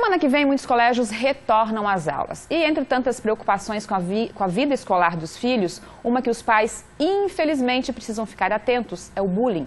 semana que vem, muitos colégios retornam às aulas. E entre tantas preocupações com a vida escolar dos filhos, uma que os pais, infelizmente, precisam ficar atentos é o bullying.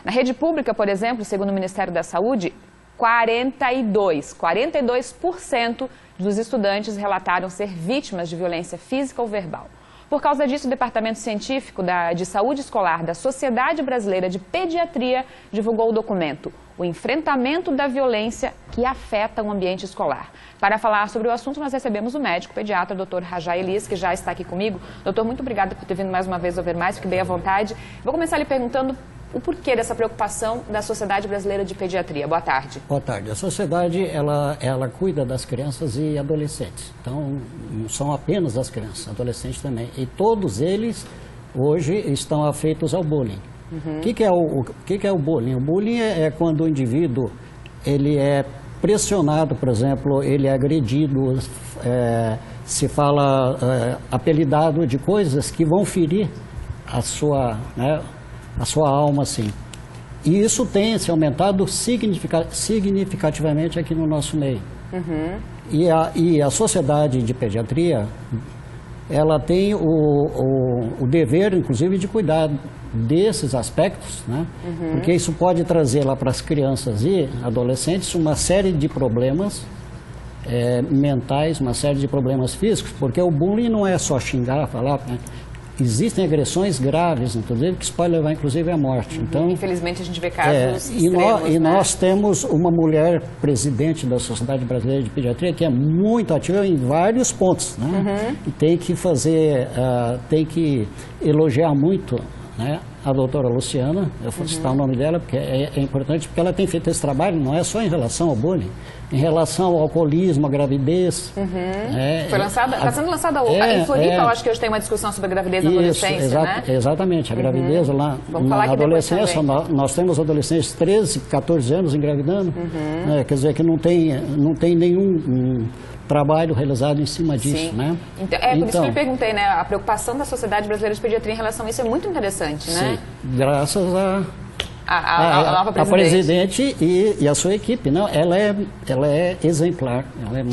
Na rede pública, por exemplo, segundo o Ministério da Saúde, 42% dos estudantes relataram ser vítimas de violência física ou verbal. Por causa disso, o Departamento Científico de Saúde Escolar da Sociedade Brasileira de Pediatria divulgou o documento O Enfrentamento da Violência que Afeta o Ambiente Escolar. Para falar sobre o assunto, nós recebemos o médico pediatra, Dr. Rajá Elias, que já está aqui comigo. Doutor, muito obrigada por ter vindo mais uma vez ao Ver Mais, fique bem à vontade. Vou começar lhe perguntando o porquê dessa preocupação da Sociedade Brasileira de Pediatria. Boa tarde. Boa tarde. A sociedade, ela cuida das crianças e adolescentes. Então, não são apenas as crianças, adolescentes também. E todos eles, hoje, estão afeitos ao bullying. O que é o bullying? O bullying é quando o indivíduo ele é pressionado, por exemplo, ele é agredido, se fala apelidado de coisas que vão ferir a sua alma, assim. E isso tem se aumentado significativamente aqui no nosso meio. E a Sociedade de Pediatria, ela tem o dever, inclusive, de cuidar desses aspectos, né? Porque isso pode trazer lá para as crianças e adolescentes uma série de problemas mentais, uma série de problemas físicos, porque o bullying não é só xingar, falar, né? Existem agressões graves, inclusive, que isso pode levar, inclusive, à morte. Então, infelizmente, a gente vê casos extremos, nós temos uma mulher presidente da Sociedade Brasileira de Pediatria que é muito ativa em vários pontos, né? E tem que tem que elogiar muito, né, a doutora Luciana, eu vou citar o nome dela, porque é importante, porque ela tem feito esse trabalho, não é só em relação ao bullying, em relação ao alcoolismo, à gravidez. Está sendo lançada em Floripa, eu acho que hoje tem uma discussão sobre a gravidez na adolescência, né? Exatamente, a gravidez lá na adolescência, nós temos adolescentes de 13, 14 anos engravidando, quer dizer que não tem nenhum trabalho realizado em cima disso, né? Então, por isso que eu perguntei, né? A preocupação da Sociedade Brasileira de Pediatria em relação a isso é muito interessante, né? Sim, graças a nova presidente e a sua equipe, não? Ela é exemplar.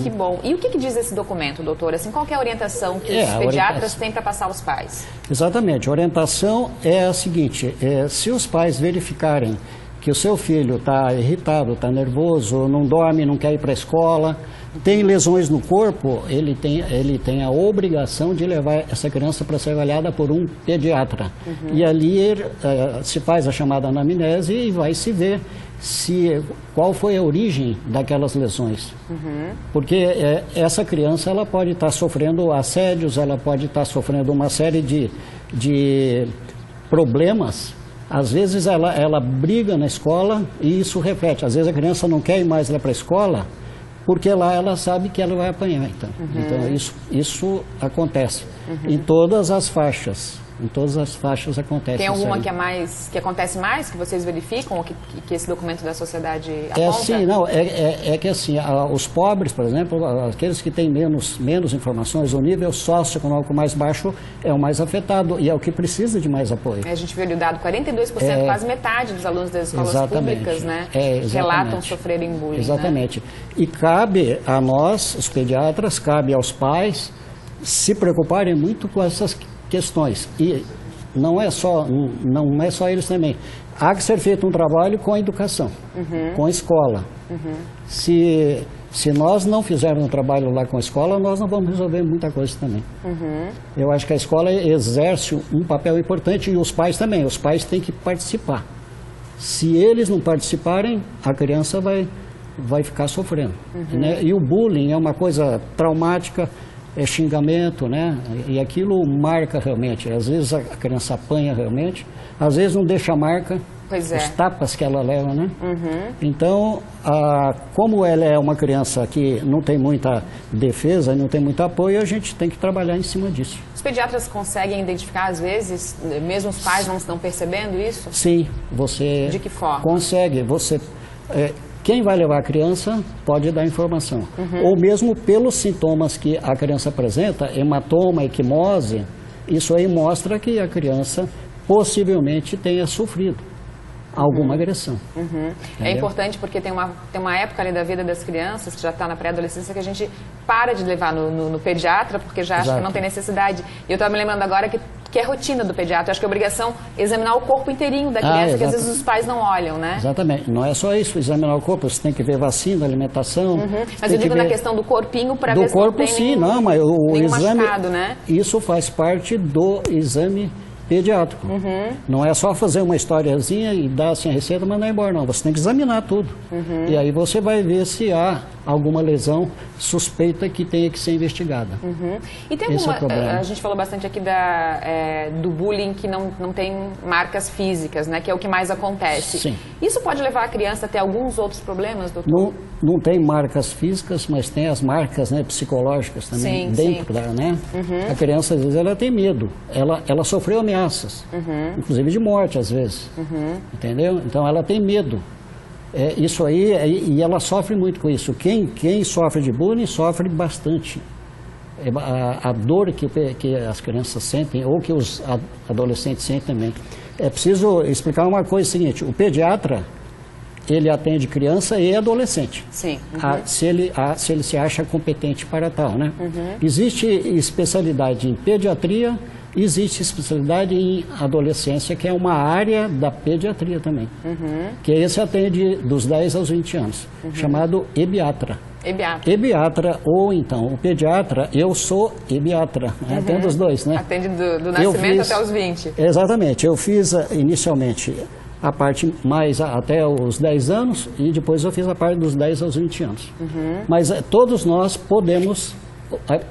Que bom. E o que diz esse documento, doutor? Assim, qual que é a orientação que os pediatras têm para passar aos pais? Exatamente. A orientação é a seguinte, se os pais verificarem que o seu filho está irritado, está nervoso, não dorme, não quer ir para a escola, tem lesões no corpo, ele tem a obrigação de levar essa criança para ser avaliada por um pediatra. E ali se faz a chamada anamnese e vai se ver qual foi a origem daquelas lesões. Porque essa criança ela pode estar sofrendo assédios, ela pode estar sofrendo uma série de problemas. Às vezes ela briga na escola e isso reflete. Às vezes a criança não quer ir mais lá para a escola porque lá ela sabe que ela vai apanhar. Então isso acontece em todas as faixas. Em todas as faixas acontece. Tem alguma que acontece mais, que vocês verificam, ou que esse documento da sociedade aponta? Que assim, os pobres, por exemplo, aqueles que têm menos informações, o nível socioeconômico mais baixo é o mais afetado e é o que precisa de mais apoio. A gente viu ali o dado, 42%, quase metade dos alunos das escolas públicas, né, relatam sofrerem bullying. Exatamente. Né? E cabe a nós, os pediatras, cabe aos pais se preocuparem muito com essas questões. E não é só eles também. Há que ser feito um trabalho com a educação, com a escola. Se nós não fizermos um trabalho lá com a escola, nós não vamos resolver muita coisa também. Eu acho que a escola exerce um papel importante e os pais também. Os pais têm que participar. Se eles não participarem, a criança vai ficar sofrendo. Né? E o bullying é uma coisa traumática, é xingamento, né? E aquilo marca realmente. Às vezes a criança apanha realmente, às vezes não deixa marca, os tapas que ela leva, né? Então, como ela é uma criança que não tem muita defesa, não tem muito apoio, a gente tem que trabalhar em cima disso. Os pediatras conseguem identificar, às vezes, mesmo os pais não estão percebendo isso? Sim, você... De que forma? Consegue, quem vai levar a criança pode dar informação. Ou mesmo pelos sintomas que a criança apresenta, hematoma, equimose, isso aí mostra que a criança possivelmente tenha sofrido. alguma agressão. É importante porque tem uma época ali da vida das crianças, que já está na pré-adolescência, que a gente para de levar no pediatra, porque já acha que não tem necessidade. E eu estava me lembrando agora que é rotina do pediatra. Eu acho que é obrigação examinar o corpo inteirinho da criança, que às vezes os pais não olham, né? Exatamente. Não é só isso, examinar o corpo. Você tem que ver vacina, alimentação. Mas eu digo na questão do corpinho para ver se não tem mas o exame, machucado, né? Isso faz parte do exame pediátrico. Não é só fazer uma historiazinha e dar assim a receita e mandar embora, não. Você tem que examinar tudo. E aí você vai ver se há alguma lesão suspeita que tenha que ser investigada. E tem alguma... A gente falou bastante aqui do bullying que não tem marcas físicas, né? Que é o que mais acontece. Sim. Isso pode levar a criança a ter alguns outros problemas, doutor? Não tem marcas físicas, mas tem as marcas, né, psicológicas também dentro da, né? A criança, às vezes, ela tem medo. Ela sofreu ameaças, inclusive de morte, às vezes. Entendeu? Então, ela tem medo. Isso aí, e ela sofre muito com isso. Quem sofre de bullying sofre bastante. A dor que as crianças sentem, ou que os adolescentes sentem também. É preciso explicar uma coisa seguinte: o pediatra, ele atende criança e adolescente. Sim. Se ele se acha competente para tal, né? Existe especialidade em pediatria, existe especialidade em adolescência, que é uma área da pediatria também. Que esse atende dos 10 aos 20 anos, chamado ebiatra. Ebiatra, ou então, o pediatra, eu sou ebiatra, atendo os dois, né? Atende do nascimento até os 20. Exatamente, eu fiz inicialmente a parte mais até os 10 anos e depois eu fiz a parte dos 10 aos 20 anos. Mas todos nós podemos,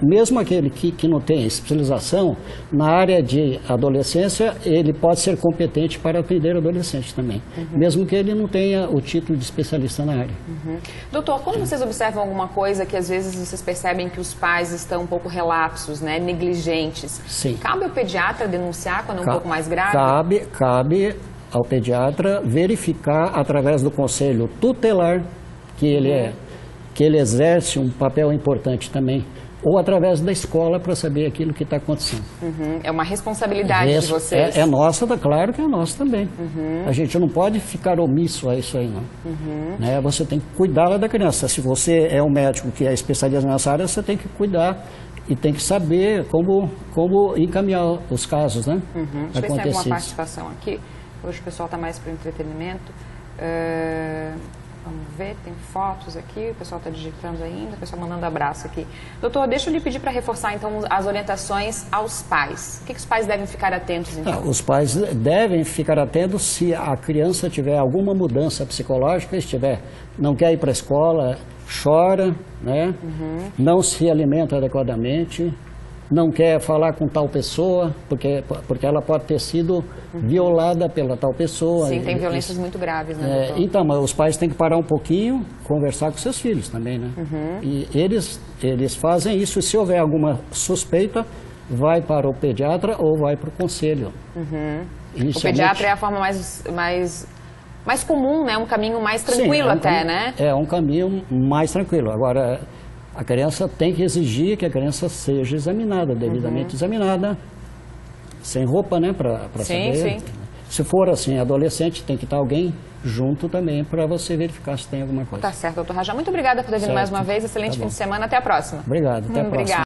mesmo aquele que não tem especialização, na área de adolescência, ele pode ser competente para atender adolescente também, mesmo que ele não tenha o título de especialista na área. Doutor, quando vocês observam alguma coisa que às vezes vocês percebem que os pais estão um pouco relapsos, né, negligentes, cabe ao pediatra denunciar quando é um pouco mais grave? Cabe ao pediatra verificar através do conselho tutelar que ele exerce um papel importante também, ou através da escola para saber aquilo que está acontecendo. É uma responsabilidade de vocês. É nossa, claro que é nossa também. A gente não pode ficar omisso a isso aí, não. Né? Você tem que cuidar da criança. Se você é um médico que é especialista nessa área, você tem que cuidar e tem que saber como encaminhar os casos, né? Deixa eu ver se tem alguma participação aqui. Hoje o pessoal está mais para o entretenimento. Vamos ver, tem fotos aqui, o pessoal está digitando ainda, o pessoal mandando abraço aqui. Doutor, deixa eu lhe pedir para reforçar, então, as orientações aos pais. O que os pais devem ficar atentos, então? Os pais devem ficar atentos se a criança tiver alguma mudança psicológica, não quer ir para a escola, chora, né? Não se alimenta adequadamente, não quer falar com tal pessoa, porque ela pode ter sido violada pela tal pessoa. Sim, tem violências muito graves, né, doutor? Então, mas os pais têm que parar um pouquinho, conversar com seus filhos também, né? E eles fazem isso, e se houver alguma suspeita, vai para o pediatra ou vai para o conselho. O pediatra é a forma mais comum, né? Um caminho mais tranquilo. Né? É um caminho mais tranquilo. Agora, a criança tem que exigir que a criança seja examinada, devidamente examinada, sem roupa, né, para saber. Se for assim, adolescente, tem que estar alguém junto também para você verificar se tem alguma coisa. Tá certo, doutor Rajá. Muito obrigada por ter vindo mais uma vez. Excelente fim de semana. Até a próxima. Obrigado. Até a próxima.